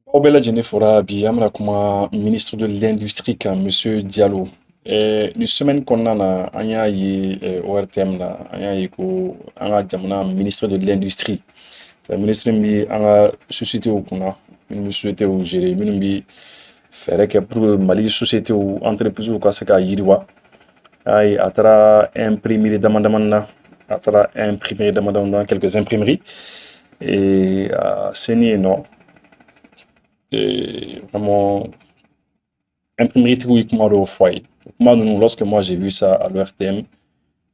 Aw bɛɛ lajɛlen fora bi an bɛna kuma ministre de l'industrie kan monsieur Diallo. Ni semaine kɔnɔna na an y'a ye ORTM na an y'a ye ko an ka jamana ministre de l'industrie ministre min bɛ an ka sociétéw kunna minnu bɛ sociétéw gérer minnu bɛ fɛɛrɛ kɛ pour que Mali sociétéw entreprises ka se ka yiriwa. A ye a taara imprimerie dama damani na a taara imprimerie dama damani dans quelques imprimeries a seni yen nɔ vraiment imprimerie tigiw ye kuma dɔw fɔ a ye kuma ninnu lorsque moi j'ai vu ça à l'ORTM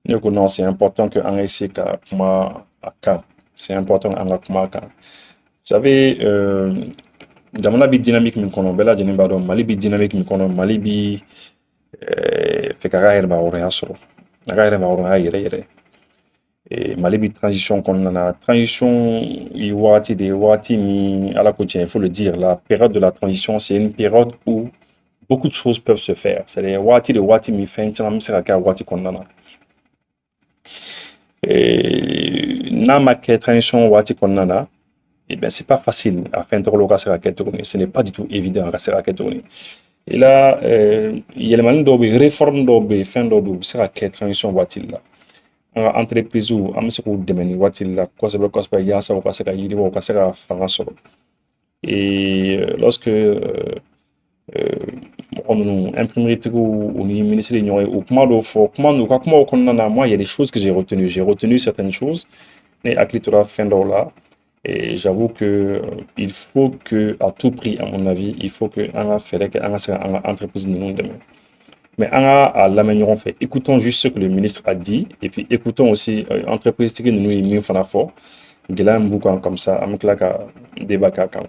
ne ko non c'est important que an ka essayer ka kuma a kan c'est important an ka kuma a kan vous savez jamana bɛ dynamique min kɔnɔ bɛɛ lajɛlen b'a dɔn Mali bɛ dynamique min kɔnɔ Mali bɛ fɛ k'a ka yɛrɛmahɔrɔnya sɔrɔ a ka yɛrɛmahɔrɔnya yɛrɛ yɛrɛ Mali bɛ transition kɔnɔna na transition ye wagati de ye wagati min ala ko tiɲɛ il faut le dire la période de la transition c'est une période où beaucoup de choses peuvent se faire c'est-à-dire wagati de wagati min fɛn caman bɛ se ka kɛ a wagati kɔnɔna na n'a ma kɛ transition wagati kɔnɔna na eh bien c'est pas facile a fɛn tɔgɔlaw ka se ka kɛ tuguni ce n'est pas du tout évident a ka se ka kɛ tuguni et là yɛlɛmani dɔw bɛ yen réforme dɔw bɛ yen fɛn dɔw bɛ yen u bɛ se ka kɛ transition wagati de la an ka entreprise an bɛ se k'u dɛmɛ nin waati la kosɛbɛ kosɛbɛ yaasa u ka se ka yiriwa u ka se ka fanga sɔrɔ et lorsque mɔgɔ minnu imprimerie tigiw u ni ministre ye ɲɔgɔn ye u kuma dɔw fɔ kuma u ka kumaw kɔnɔna na moi il y a des choses que j'ai retenu certaines choses ne hakili tora fɛn dɔw la et j'avoue que il faut que à tout prix à mon avis il faut que an ka fɛɛrɛ kɛ an ka se ka an ka entreprise ninnu dɛmɛ. Mais an ka lamɛn ɲɔgɔn fɛ écoutons juste ce que le ministre a dit et puis écoutons aussi entreprise tigi ninnu ye min fana fɔ gɛlɛya min b'u kan comme ça an bɛ tila ka débat k'a kan.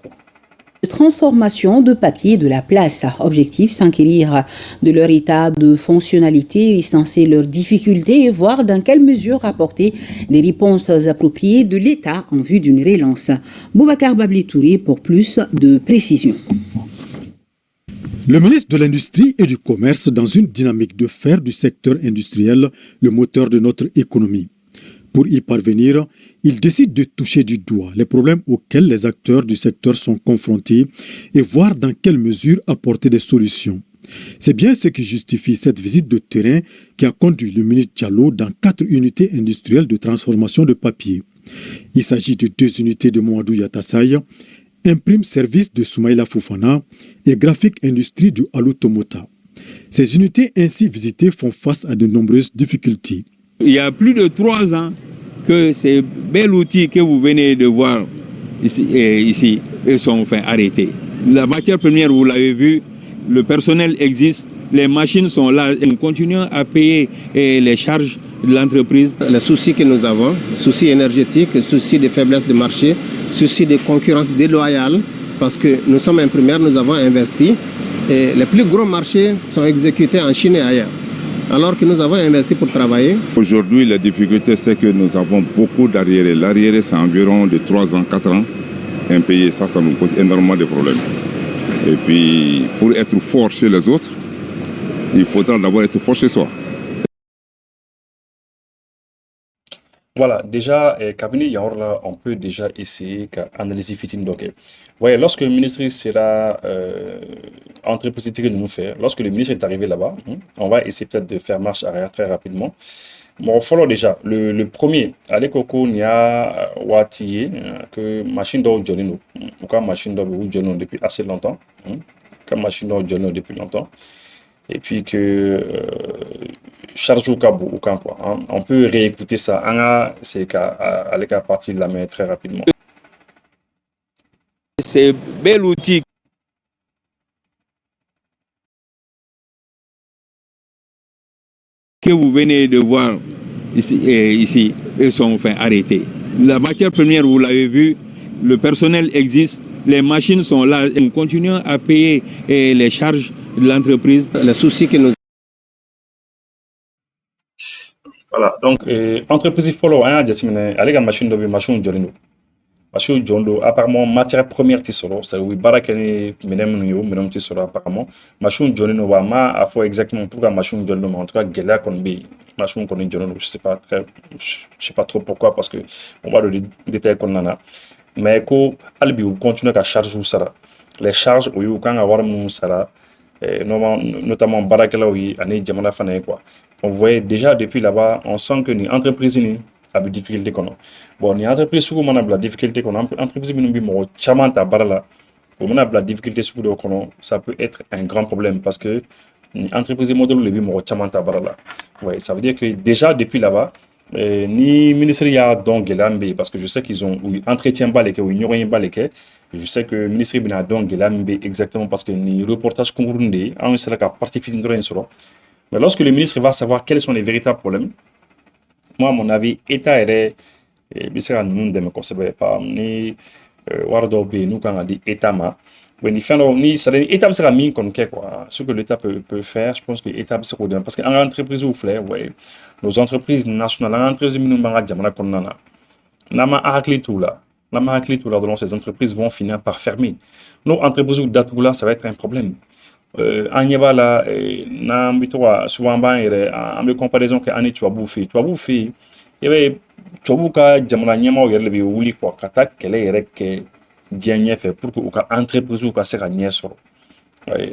De transformation de papier de la place. Objectif, s'enquérir de leur état de fonctionnalité, censer leurs difficultés et voir dans quelle mesure apporter des réponses appropriées de l'État en vue d'une relance. Boubacar Babli-Touré pour plus de précision. Le ministre de l'Industrie et du Commerce dans une dynamique de faire du secteur industriel le moteur de notre économie. Pour y parvenir, il décide de toucher du doigt les problèmes auxquels les acteurs du secteur sont confrontés et voir dans quelle mesure apporter des solutions. C'est bien ce qui justifie cette visite de terrain qui a conduit le ministre Diallo dans 4 unités industrielles de transformation de papier. Il s'agit de 2 unités de Moadou Yatassaï, Imprime Service de Soumaïla Fofana et Graphique Industrie de Alou Tomota. Ces unités ainsi visitées font face à de nombreuses difficultés. Il y a plus de 3 ans que ces bels outils que vous venez de voir ici sont arrêtés. La matière première, vous l'avez vu, le personnel existe, les machines sont là. Nous continuons à payer les charges de l'entreprise. Les soucis que nous avons, soucis énergétiques, soucis de faiblesse de marché, soucis de concurrence déloyale, parce que nous sommes imprimeurs, nous avons investi, et les plus gros marchés sont exécutés en Chine et ailleurs, alors que nous avons investi pour travailler. Aujourd'hui, la difficulté, c'est que nous avons beaucoup d'arriérés. L'arriéré, c'est environ de 3 ans, 4 ans impayé. Ça nous pose énormément de problèmes. Et puis, pour être fort chez les autres, il faudra d'abord être fort chez soi. Voilà, déjà, Kabini Yaorla, on peut déjà essayer d'analyser Fitin Doké. Voyez, lorsque le ministre sera entreprise de nous faire, lorsque le ministre est arrivé là-bas, on va essayer peut-être de faire marche arrière très rapidement. Bon, follow déjà, le premier, à l'écoco, il y a Wati, que machine d'or Jolino, ou quand machine d'or Jolino depuis assez longtemps, comme machine d'or Jolino depuis longtemps. Et puis que charge au cabo ou quand quoi. On peut réécouter ça. C'est qu'à l'écart partie de la main très rapidement. Ces bel outil que vous venez de voir ici sont arrêtés. La matière première, vous l'avez vu, le personnel existe, les machines sont là. Nous continuons à payer les charges de l'entreprise. Les soucis que nous... Voilà, donc entreprise follow hein, allez la machine de machine Jolino. Machine Jondo, apparemment matière première qui sort, c'est oui barakani menem qui sort apparemment. Machine Jolino wa ma a fait exactement pour la machine Jolino, en tout cas gela kon bi machine kon Jolino, je sais pas trop pourquoi parce que on va le détail qu'on en a. Mais ko albi ou continue à charger ou ça. les charges au kan avoir mon sara notamment barakelaw yi ani jamana fana quoi. On voyait déjà depuis là-bas, on sent que ni entreprise ni a des difficultés qu'on a. Bon, ni entreprise sous mon a la difficulté qu'on a, entreprise ni bi mo chama ta barala. Pour mon a la difficulté sous le qu'on ça peut être un grand problème parce que ni entreprise modèle le bi mo chama ta barala. Ouais, ça veut dire que déjà depuis là-bas ni ministère donc gelambe parce que je sais qu'ils ont entretien baleke ou ignorant baleke. Je sais que le ministre bina donc gelambe exactement parce que ni reportage congourundé en sera ka partie findre sur. Mais lorsque le ministre va savoir quels sont les véritables problèmes, moi à mon avis état est bisera nous de me conseiller pas ni wardo be nous quand on dit état ma ni fin ni ça état sera mis comme quoi ce que l'état peut faire je pense que état sera bien parce que en entreprise ou fleur ouais nos entreprises nationales en entreprise nous banga jamana konnana nama akli tout là dans ces entreprises vont finir par fermer nos entreprises ou là ça va être un problème an ɲɛb'a la n'an bɛ to ka souvent an b'an yɛrɛ an bɛ comparaison kɛ an ni tubabuw fɛ yen i b'a ye tubabuw ka jamana ɲɛmaaw yɛrɛ de bɛ wuli quoi ka taa kɛlɛ yɛrɛ kɛ diɲɛ ɲɛfɛ pour que u ka entreprise ka se ka ɲɛ sɔrɔ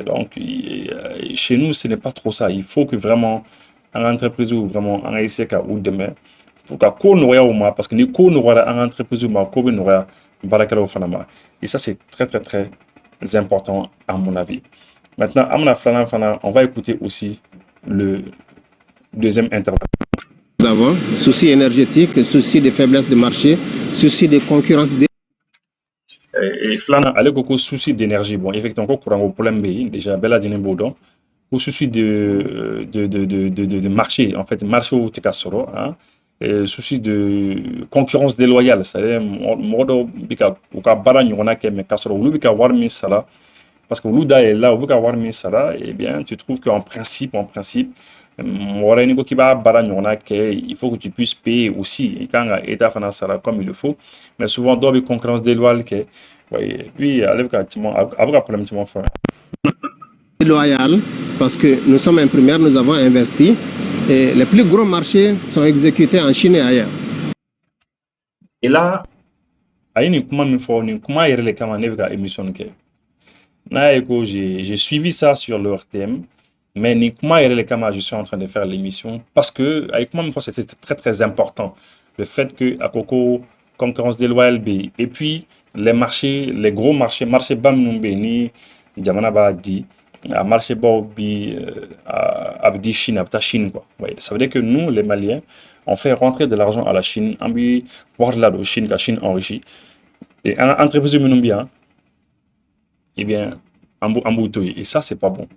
donc chez nous ce n'est pas trop ça il faut que vraiment an ka entreprise vraiment an ka essayer ka u dɛmɛ pour ka ko nɔgɔya u ma parce que ni ko nɔgɔyara an ka entreprise ma ko bɛ nɔgɔya baarakɛlaw fana ma et ça c'est très très très important à mon avis. Maintenant, on va écouter aussi le deuxième intervention. Nous avons souci énergétique, souci de faiblesse de marché, souci de concurrence. Et Flana, avec beaucoup souci d'énergie. Bon, effectivement, courant au problème déjà bella d'une boudon. Au souci de marché, en fait, marché au Tekasoro, hein. Souci de concurrence déloyale, c'est-à-dire, modo bika ou ka barani on a que mais Kasoro ou bika warmi sala. Parce que l'Ouda est là, au bout d'avoir mis ça là, eh bien, tu trouves qu'en principe, il faut que tu puisses payer aussi. Et quand l'État fait ça comme il le faut, mais souvent, il y a une concurrence déloyale. Puis, avec un problème, tu m'en fais. Déloyale, parce que nous sommes imprimeurs, nous avons investi, et les plus gros marchés sont exécutés en Chine et ailleurs. Et là, il y a une émission. J'ai suivi ça sur leur thème, mais je suis en train de faire l'émission parce que avec moi, c'était très très important. Le fait que à Coco, concurrence déloyale, et puis les marchés, les gros marchés Bam Numbeni, Diamana Badi, à marché Bobi, à Chine, à Chine, quoi. Ouais, ça veut dire que nous, les Maliens, on fait rentrer de l'argent à la Chine, on veut voir là, Chine, la Chine enrichie. Et en entreprise bien. Eh bien, et ça, c'est pas bon.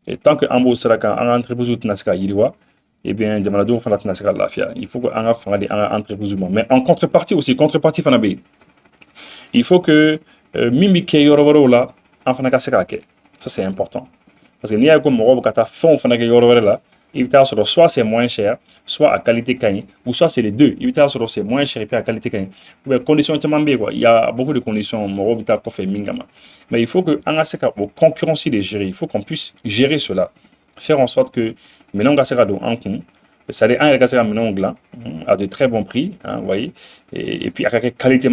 Et tant que Ambo sera en entreprise ou Tnaska Yiriwa, eh bien, Jamalado Fana Tnaska Lafia. Il faut qu'on ait en entreprise. Mais en contrepartie aussi, Fanabe. Il faut que Mimi Keyororo là, en Fanaka Sekake. Ça, c'est important. Parce que n'y a comme Morobo Kata Fon Fanaka Yororo là, soit c'est moins cher, soit à qualité caïn, ou soit c'est les deux. C'est moins cher et puis à qualité caïn. Conditions quoi. Il y a beaucoup de conditions. Mais il faut que en concurrence les gérer. Il faut qu'on puisse gérer cela, faire en sorte que maintenant en compte. Ça a à de très bons prix, hein, voyez, et puis à quelle qualité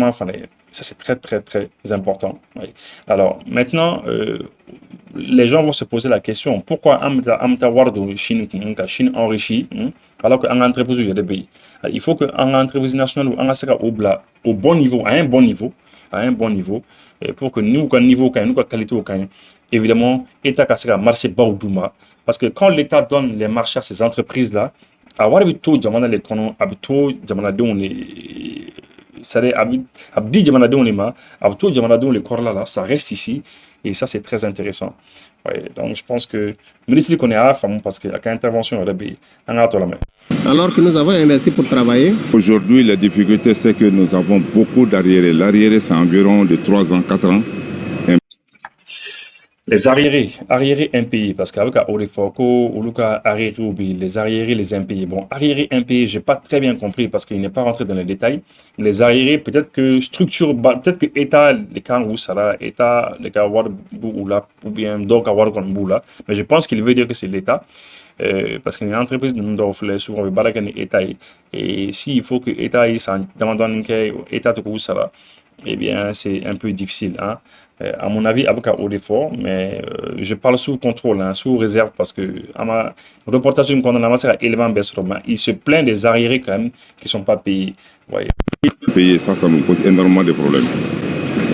ça c'est très très très important. Voyez. Alors maintenant, les gens vont se poser la question pourquoi Amta Wardo Chine enrichie, alors qu'en entreprise il y a des pays. Il faut qu'en entreprise nationale au bon niveau, à un bon niveau, pour que nous qu'un niveau nous qualité évidemment État kasera marché Baoudouma, parce que quand l'État donne les marchés à ces entreprises là. Alors, habito jamana le kono habito jamana don le c'est abdi jamana don le ma habito jamana don le korla là ça reste ici et ça c'est très intéressant. Ouais, donc je pense que le ministre connaît à femme parce que la intervention est en à la main. Alors que nous avons investi pour travailler. Aujourd'hui, la difficulté c'est que nous avons beaucoup d'arriérés. L'arriéré c'est environ de 3 ans, 4 ans. Les arriérés impayés, parce qu'avec Orifoko, Oluka arriérés, les arriérés, les impayés. Bon, arriérés impayés, j'ai pas très bien compris parce qu'il n'est pas rentré dans les détails. Les arriérés, peut-être que structure, peut-être que État, les camps où ça là, État, les cas ou bien donc avoir comme là. Mais je pense qu'il veut dire que c'est l'État. Parce qu'une entreprise nous doit offrir souvent le barakan État et s'il faut que État il s'en demande État de où ça là. eh bien, c'est un peu difficile. Hein. À mon avis, avec un haut d'effort, mais je parle sous contrôle, hein, sous réserve, parce que à ma reportage d'une condamnation à élément Besroma, il se plaint des arriérés quand même qui ne sont pas payés. Ouais. Payer ça nous pose énormément de problèmes.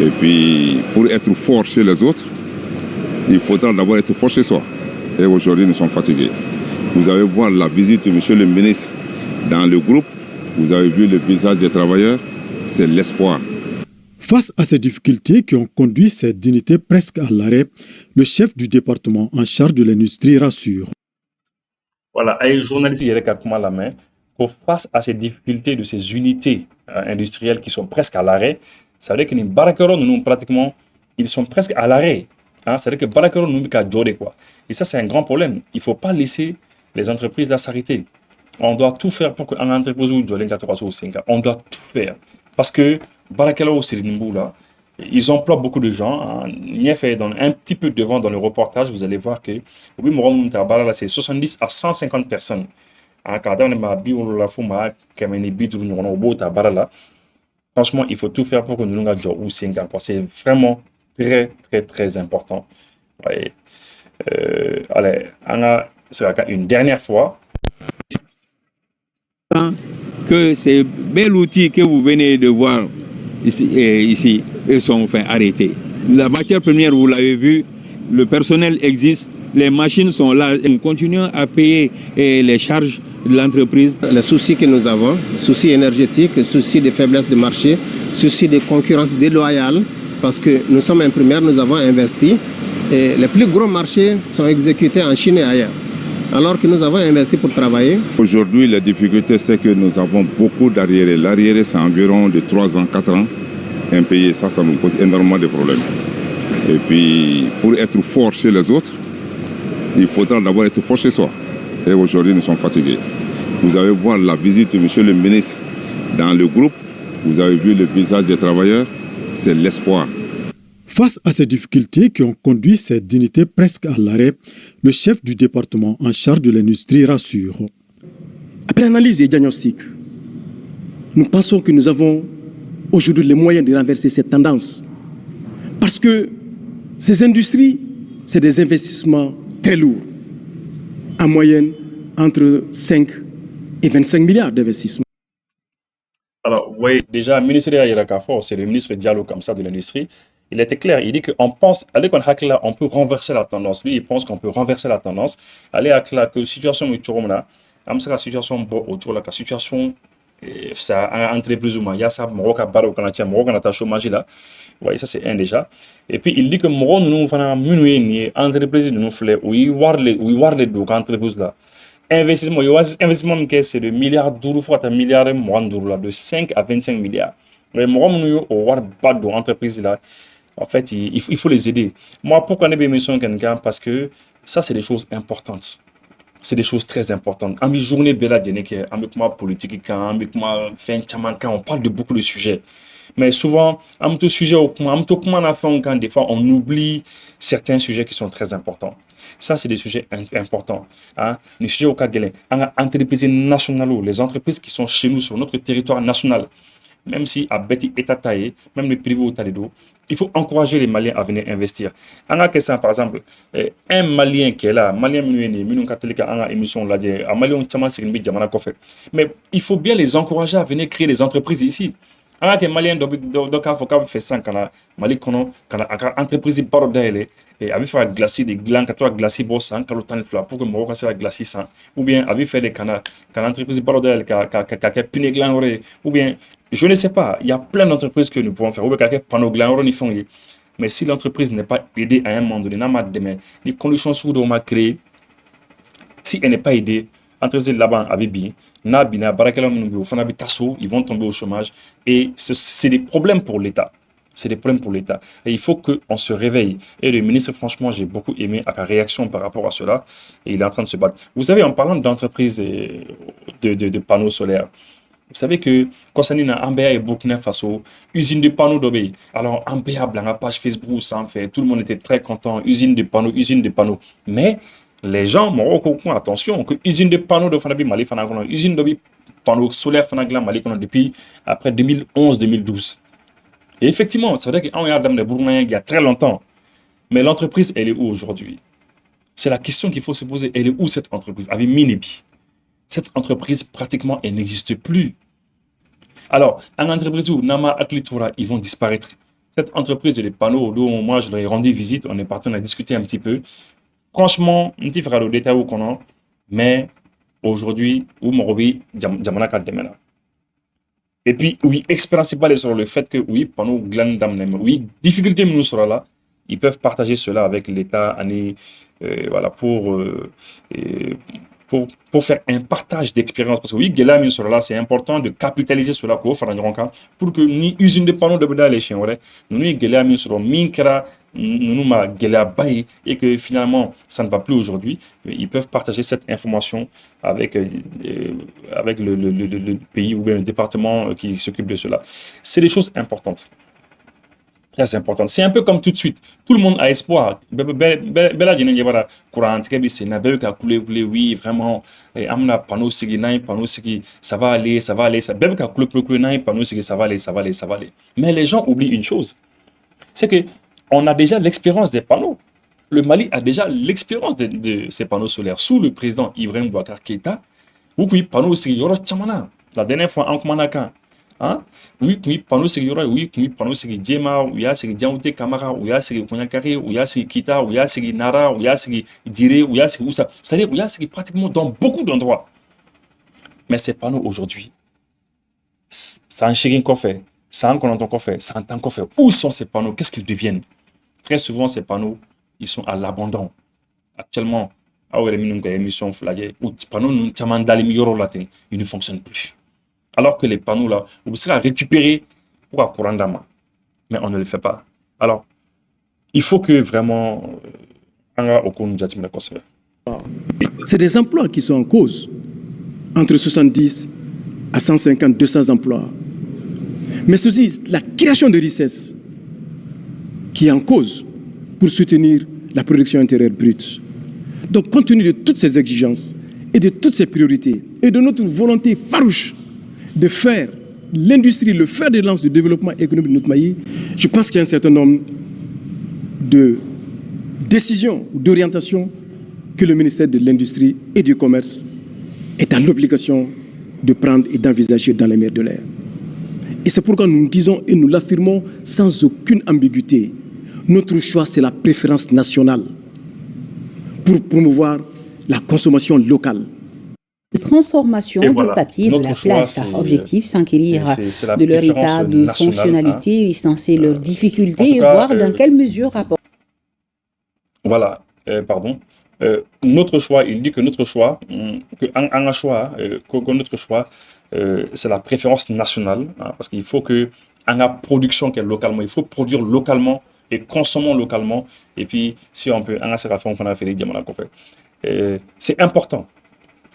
Et puis, pour être fort chez les autres, il faudra d'abord être fort chez soi. Et aujourd'hui, nous sommes fatigués. Vous allez voir la visite de M. le ministre dans le groupe. Vous avez vu le visage des travailleurs. C'est l'espoir. Face à ces difficultés qui ont conduit cette unité presque à l'arrêt, le chef du département en charge de l'industrie rassure. Voilà, les journalistes, il y a la main. Face à ces difficultés de ces unités industrielles qui sont presque à l'arrêt, ça veut dire que les Barakero, nous, pratiquement, ils sont presque à l'arrêt. Hein? Ça veut dire que Barakero, nous, quoi. Et ça, c'est un grand problème. Il ne faut pas laisser les entreprises là s'arrêter. On doit tout faire pour qu'une entreprise ou on doit tout faire. Parce que Barakero, c'est là, ils emploient beaucoup de gens. Hein. Dans un petit peu devant dans le reportage, vous allez voir que c'est 70 à 150 personnes. Franchement, il faut tout faire pour que nous ayons 5 ans. C'est vraiment très, très, très important. Ouais. Allez, une dernière fois. Que ces bels outils que vous venez de voir ici sont arrêtés. La matière première, vous l'avez vu, le personnel existe, les machines sont là. Nous continuons à payer les charges de l'entreprise. Les soucis que nous avons, soucis énergétiques, soucis de faiblesse de marché, soucis de concurrence déloyale, parce que nous sommes imprimeurs, nous avons investi, et les plus gros marchés sont exécutés en Chine et ailleurs, alors que nous avons investi pour travailler. Aujourd'hui, la difficulté, c'est que nous avons beaucoup d'arriérés. L'arriéré, c'est environ de 3 ans, 4 ans impayés. Ça nous pose énormément de problèmes. Et puis, pour être fort chez les autres, il faudra d'abord être fort chez soi. Et aujourd'hui, nous sommes fatigués. Vous allez voir la visite de M. le ministre dans le groupe. Vous avez vu le visage des travailleurs. C'est l'espoir. Face à ces difficultés qui ont conduit cette unité presque à l'arrêt, le chef du département en charge de l'industrie rassure. Après analyse et diagnostic, nous pensons que nous avons aujourd'hui les moyens de renverser cette tendance. Parce que ces industries, c'est des investissements très lourds. En moyenne, entre 5 et 25 milliards d'investissements. Alors, vous voyez, déjà, le ministre de c'est le ministre Diallo comme ça de l'industrie. Il était clair, il dit qu'on pense, on peut renverser la tendance. Lui, il pense qu'on peut renverser la tendance. Allez à la situation où tu as la situation autour de la situation, ça a entré plus ou moins. Il y a ça, chômage là. Oui, ça c'est un déjà. Et puis il dit que nous faisons une entreprise nous fait oui voir les deux entreprises là. Investissement c'est de milliards d'euros fois milliards d'euros de 5 à 25 milliards. Mais nous voir pas d'entreprise là. En fait, il faut les aider. Moi, pourquoi ne pas quelqu'un? Parce que ça, c'est des choses importantes. C'est des choses très importantes. En journée belle avec moi politique, avec moi on parle de beaucoup de sujets. Mais souvent, des fois, on oublie certains sujets qui sont très importants. Ça, c'est des sujets importants. Hein? Les sujets au cas de entreprises nationales, les entreprises qui sont chez nous, sur notre territoire national, même si à Betty est taillé, même les privés au Talido, il faut encourager les Maliens à venir investir. En a question, par exemple, un Malien qui est là, Malien émission là, un Malien mais il faut bien les encourager à venir créer des entreprises ici. En que Malien doit faire 5 ans, Mali kono kana entreprise barodale et avait fait glacier des glands glacier bossan kalotan fla pour que Morocco soit glacier sans ou bien avait fait des kana entreprise barodale ka pine gland ou bien je ne sais pas, il y a plein d'entreprises que nous pouvons faire ou bien quelques panneaux gland ni font. Mais si l'entreprise n'est pas aidée à un moment donné, les conditions sous dont on a créé, si elle n'est pas aidée, entreprise là-bas avec bien, ils vont tomber au chômage et c'est des problèmes pour l'État. C'est des problèmes pour l'État. Et il faut qu'on se réveille. Et le ministre, franchement, j'ai beaucoup aimé sa réaction par rapport à cela. Et il est en train de se battre. Vous savez, en parlant d'entreprises de panneaux solaires, vous savez que concernant Ambea et Burkina Faso, usine de panneaux d'obéi. Alors, Ambea, la page Facebook, ça en fait. Tout le monde était très content. Usine de panneaux. Mais les gens m'ont recommandé, attention, que usine de panneaux de Fanabi Mali, usine de panneaux solaires Fanagla Mali depuis après 2011-2012. Et effectivement, ça veut dire qu'on regarde de Bourgogne il y a très longtemps. Mais l'entreprise, elle est où aujourd'hui? C'est la question qu'il faut se poser. Elle est où cette entreprise? Avec Minebi. Cette entreprise, pratiquement, elle n'existe plus. Alors, en entreprise où Nama Aklitura, ils vont disparaître. Cette entreprise de les panneaux, dont moi je leur ai rendu visite, on est parti, on a discuté un petit peu. Franchement, on ne fera le détail où qu'on a, mais aujourd'hui, où Morobi, Djamana Kaldemena. Et puis, oui, expérience pas sur le fait que, oui, panneaux gland d'amnem, oui, difficulté nous sera là. Ils peuvent partager cela avec l'État voilà, pour faire un partage d'expérience. Parce que oui, c'est important de capitaliser cela pour que ni usine de panneaux de Beda les chiens, nous et que finalement ça ne va plus aujourd'hui, ils peuvent partager cette information avec le pays ou bien le département qui s'occupe de cela. C'est des choses importantes. Très importante. C'est un peu comme tout de suite. Tout le monde a espoir. Oui, vraiment. Ça va aller, ça va aller. Ça va aller, ça va aller, ça va aller. Mais les gens oublient une chose. C'est que on a déjà l'expérience des panneaux. Le Mali a déjà l'expérience de ces panneaux solaires. Sous le président Ibrahim Boubacar Keïta, panneaux la dernière fois, en Kumanaka, hein? Oui, panneau sécurité, oui, panneau sécurité, Djema, oui, c'est Djamoute Kamara, oui, c'est Konyakari, oui, c'est Kita, oui, c'est Nara, oui, c'est Dire, oui, c'est Oussa. C'est-à-dire, oui, c'est pratiquement dans beaucoup d'endroits. Mais ces panneaux aujourd'hui, ça en chérine qu'on fait, ça en connaît qu'on fait, ça en tant qu'on fait. Où sont ces panneaux? Qu'est-ce qu'ils deviennent? Très souvent, ces panneaux, ils sont à l'abandon. Actuellement, les émissions flaguées, ou panneaux, ils ne fonctionnent plus. Alors que les panneaux là, vous serez à récupérer pour un courant d'ama. Mais on ne le fait pas. Alors, il faut que vraiment, c'est des emplois qui sont en cause. Entre 70 à 150, 200 emplois. Mais c'est aussi la création de richesses qui est en cause pour soutenir la production intérieure brute. Donc, compte tenu de toutes ces exigences et de toutes ces priorités et de notre volonté farouche de faire l'industrie le fer de lance du développement économique de notre pays, je pense qu'il y a un certain nombre de décisions ou d'orientations que le ministère de l'Industrie et du Commerce est à l'obligation de prendre et d'envisager dans les mers de l'air. Et c'est pourquoi nous disons et nous l'affirmons sans aucune ambiguïté. Notre choix, c'est la préférence nationale pour promouvoir la consommation locale. Transformation de papier de la place. Objectif, s'enquérir de leur état de fonctionnalité, licencier leurs difficultés et voir dans quelle mesure rapporter. Voilà, notre choix, il dit que notre choix, c'est la préférence nationale, hein, parce qu'il faut que la production qui est localement, il faut produire localement et consommer localement, et puis si on peut, c'est important.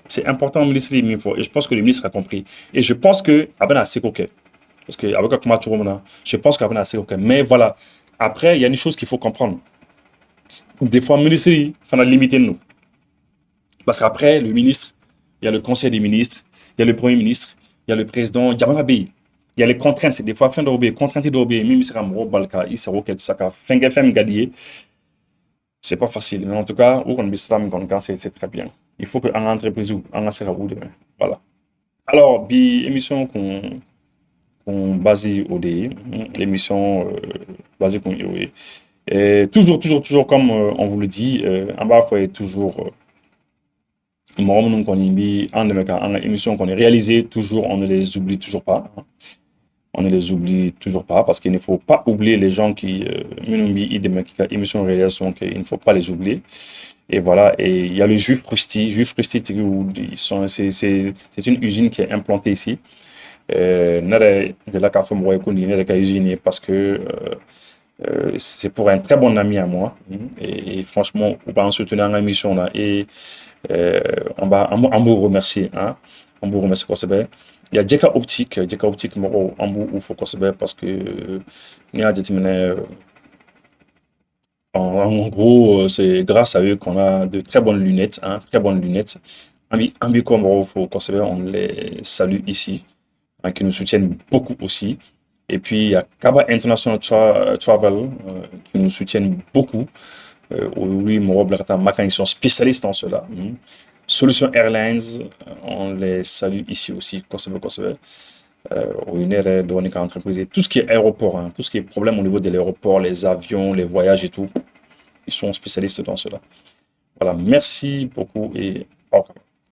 C'est important, ministre, et je pense que le ministre a compris. Et je pense que c'est OK. Parce que je pense qu'Abana c'est OK. Mais voilà, après, il y a une chose qu'il faut comprendre. Des fois, le ministre, il faut limiter nous. Parce qu'après, le ministre, il y a le conseil des ministres, il y a le premier ministre, il y a le président, il y a les contraintes. Des fois, contraintes d'obéir, même si c'est OK, tout ça, c'est pas facile. Mais en tout cas, c'est très bien. Il faut que en entreprise ou en demain. Voilà. Alors, émission qu'on basée au DI, l'émission basée qu'on y et toujours comme on vous le dit, en bas faut toujours en émission qu'on est réalisée toujours, on ne les oublie toujours pas. On ne les oublie toujours pas parce qu'il ne faut pas oublier les gens qui émission réalisation, il ne faut pas les oublier. Et voilà, et il y a le Juif Frusti, c'est une usine qui est implantée ici. Parce que c'est pour un très bon ami à moi. Et franchement, on va en soutenir une émission là. Et on va vous remercier. Hein. On vous remercie pour ça. Il y a Djeka Optique, on vous faut parce que en gros, c'est grâce à eux qu'on a de très bonnes lunettes, hein, très bonnes lunettes. On les salue ici, hein, qui nous soutiennent beaucoup aussi. Et puis, il y a Kaba International Travel qui nous soutiennent beaucoup. Oui, ils sont spécialistes en cela. Solution Airlines, on les salue ici aussi. Entreprise. Tout ce qui est aéroport, tout ce qui est problème au niveau de l'aéroport, les avions, les voyages et tout, ils sont spécialistes dans cela. Voilà, merci beaucoup et au revoir.